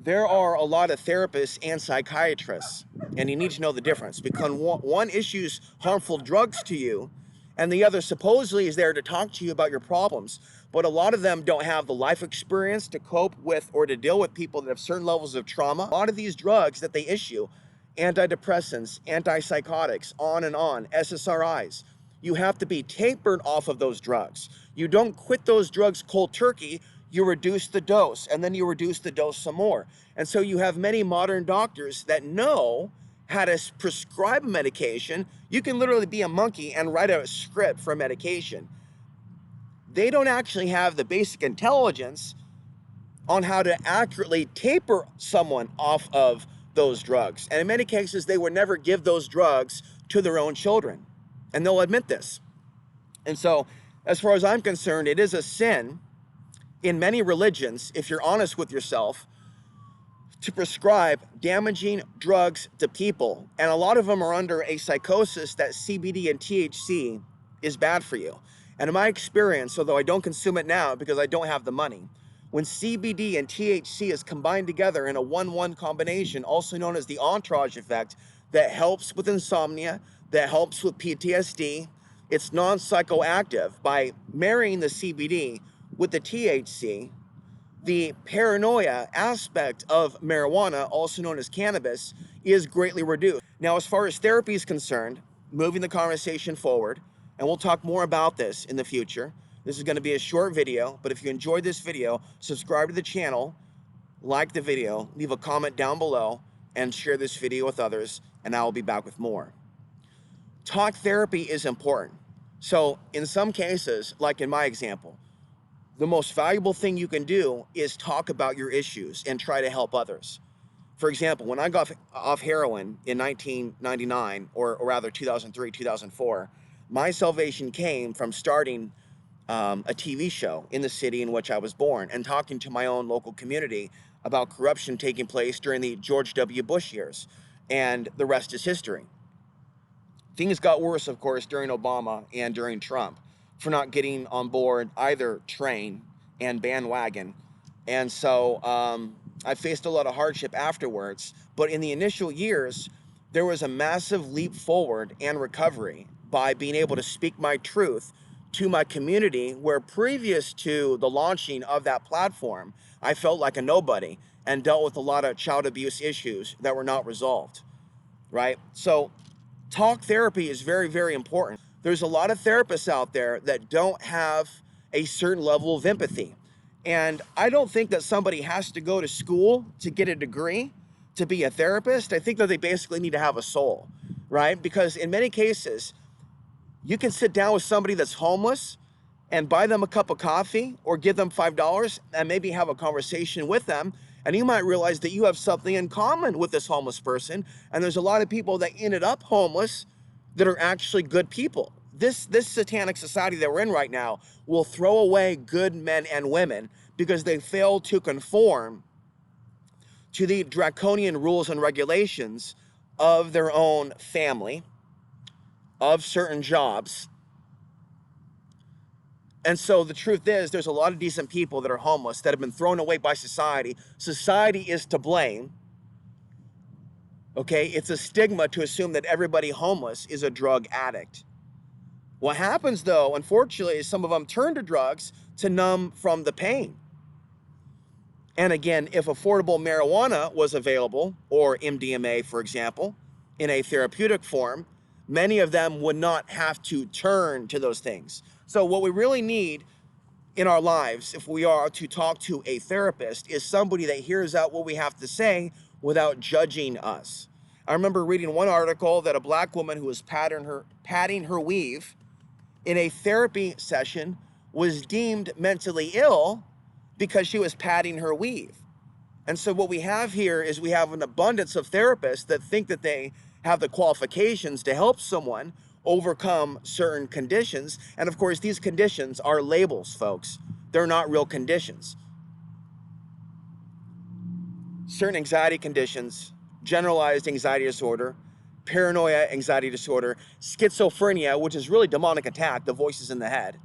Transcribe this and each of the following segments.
there are a lot of therapists and psychiatrists, and you need to know the difference, because one issues harmful drugs to you, and the other supposedly is there to talk to you about your problems. But a lot of them don't have the life experience to cope with or to deal with people that have certain levels of trauma. A lot of these drugs that they issue, antidepressants, antipsychotics, on, SSRIs, you have to be tapered off of those drugs. You don't quit those drugs cold turkey. You reduce the dose, and then you reduce the dose some more. And so you have many modern doctors that know how to prescribe a medication. You can literally be a monkey and write a script for a medication. They don't actually have the basic intelligence on how to accurately taper someone off of those drugs. And in many cases, they would never give those drugs to their own children. And they'll admit this. And so, as far as I'm concerned, it is a sin in many religions, if you're honest with yourself, to prescribe damaging drugs to people. And a lot of them are under a psychosis that CBD and THC is bad for you. And in my experience, although I don't consume it now because I don't have the money, when CBD and THC is combined together in a 1-1 combination, also known as the entourage effect, that helps with insomnia, that helps with PTSD, it's non-psychoactive. By marrying the CBD with the THC, the paranoia aspect of marijuana, also known as cannabis, is greatly reduced. Now, as far as therapy is concerned, moving the conversation forward, and we'll talk more about this in the future. This is going to be a short video, but if you enjoyed this video, subscribe to the channel, like the video, leave a comment down below, and share this video with others, and I will be back with more. Talk therapy is important. So in some cases, like in my example, the most valuable thing you can do is talk about your issues and try to help others. For example, when I got off heroin in 1999, or rather 2003, 2004, my salvation came from starting a TV show in the city in which I was born and talking to my own local community about corruption taking place during the George W. Bush years. And the rest is history. Things got worse, of course, during Obama and during Trump for not getting on board either train and bandwagon. And so I faced a lot of hardship afterwards. But in the initial years, there was a massive leap forward and recovery by being able to speak my truth to my community, where previous to the launching of that platform, I felt like a nobody and dealt with a lot of child abuse issues that were not resolved, right? So talk therapy is very, very important. There's a lot of therapists out there that don't have a certain level of empathy. And I don't think that somebody has to go to school to get a degree to be a therapist. I think that they basically need to have a soul, right? Because in many cases, you can sit down with somebody that's homeless and buy them a cup of coffee or give them $5 and maybe have a conversation with them. And you might realize that you have something in common with this homeless person. And there's a lot of people that ended up homeless that are actually good people. This satanic society that we're in right now will throw away good men and women because they fail to conform to the draconian rules and regulations of their own family, of certain jobs. And so the truth is, there's a lot of decent people that are homeless that have been thrown away by society. Society is to blame. Okay, it's a stigma to assume that everybody homeless is a drug addict. What happens though, unfortunately, is some of them turn to drugs to numb from the pain. And again, if affordable marijuana was available, or MDMA, for example, in a therapeutic form, many of them would not have to turn to those things. So what we really need in our lives, if we are to talk to a therapist, is somebody that hears out what we have to say without judging us. I remember reading one article that a black woman who was patting her weave in a therapy session was deemed mentally ill because she was patting her weave. And so what we have here is we have an abundance of therapists that think that they have the qualifications to help someone overcome certain conditions. And of course, these conditions are labels, folks. They're not real conditions. Certain anxiety conditions, generalized anxiety disorder, paranoia anxiety disorder, schizophrenia, which is really demonic attack, the voices in the head.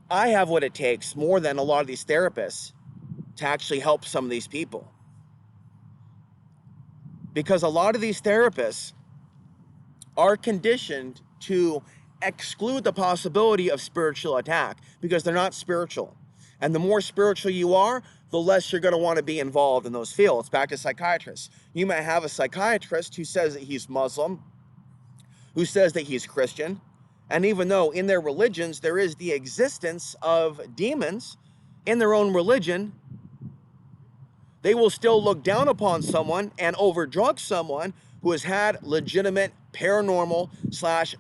I have what it takes more than a lot of these therapists to actually help some of these people. Because a lot of these therapists are conditioned to exclude the possibility of spiritual attack because they're not spiritual. And the more spiritual you are, the less you're going to want to be involved in those fields. Back to psychiatrists. You might have a psychiatrist who says that he's Muslim, who says that he's Christian, and even though in their religions there is the existence of demons in their own religion, they will still look down upon someone and overdrug someone who has had legitimate paranormal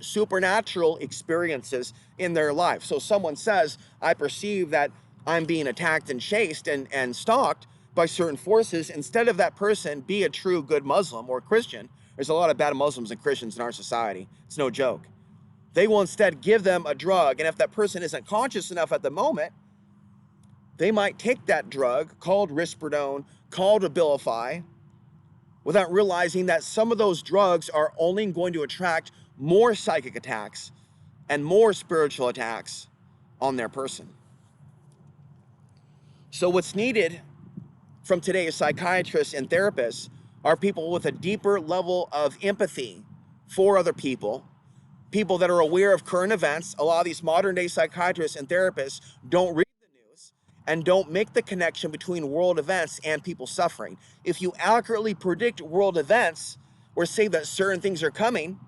/ supernatural experiences in their life. So someone says, I perceive that I'm being attacked and chased and stalked by certain forces. Instead of that person be a true good Muslim or Christian, there's a lot of bad Muslims and Christians in our society. It's no joke. They will instead give them a drug, and if that person isn't conscious enough at the moment, they might take that drug called risperidone, called Abilify, without realizing that some of those drugs are only going to attract more psychic attacks and more spiritual attacks on their person. So what's needed from today's psychiatrists and therapists are people with a deeper level of empathy for other people, people that are aware of current events. A lot of these modern day psychiatrists and therapists don't read the news and don't make the connection between world events and people suffering. If you accurately predict world events or say that certain things are coming,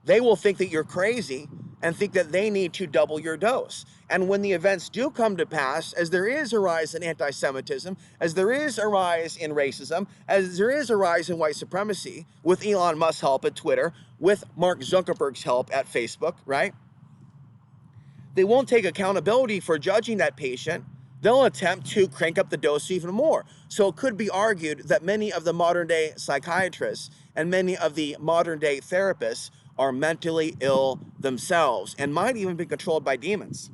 they will think that you're crazy and think that they need to double your dose. And when the events do come to pass, as there is a rise in anti-Semitism, as there is a rise in racism, as there is a rise in white supremacy, with Elon Musk's help at Twitter, with Mark Zuckerberg's help at Facebook, right? They won't take accountability for judging that patient. They'll attempt to crank up the dose even more. So it could be argued that many of the modern day psychiatrists and many of the modern day therapists are mentally ill themselves and might even be controlled by demons.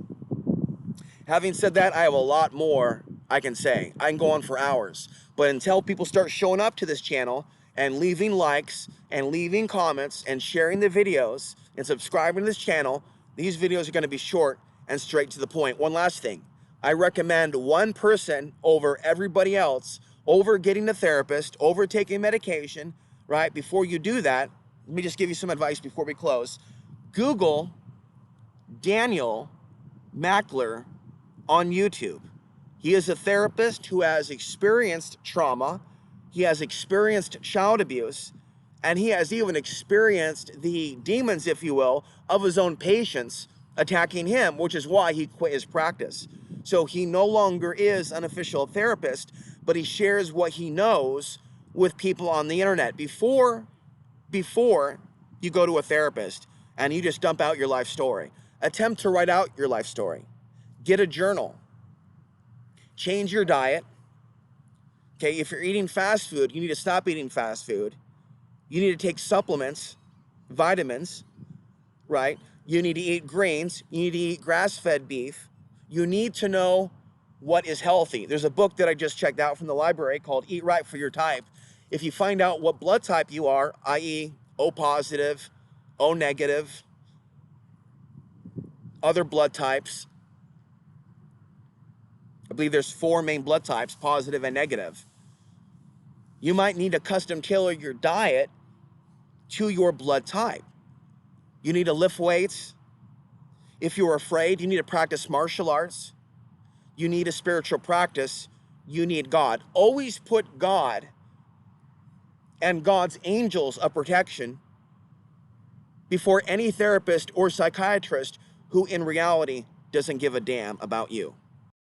Having said that, I have a lot more I can say. I can go on for hours. But until people start showing up to this channel and leaving likes and leaving comments and sharing the videos and subscribing to this channel, these videos are going to be short and straight to the point. One last thing. I recommend one person over everybody else, over getting a therapist, over taking medication, right? Before you do that, let me just give you some advice before we close. Google Daniel Mackler on YouTube. He is a therapist who has experienced trauma, he has experienced child abuse, and he has even experienced the demons, if you will, of his own patients attacking him, which is why he quit his practice. So he no longer is an official therapist, but he shares what he knows with people on the internet. Before you go to a therapist and you just dump out your life story, attempt to write out your life story. Get a journal. Change your diet. Okay, if you're eating fast food, you need to stop eating fast food. You need to take supplements, vitamins, right? You need to eat grains. You need to eat grass-fed beef. You need to know what is healthy. There's a book that I just checked out from the library called Eat Right for Your Type. If you find out what blood type you are, i.e. O positive, O negative, other blood types, I believe there's 4 main blood types, positive and negative. You might need to custom tailor your diet to your blood type. You need to lift weights. If you're afraid, you need to practice martial arts. You need a spiritual practice. You need God. Always put God and God's angels of protection before any therapist or psychiatrist who in reality doesn't give a damn about you.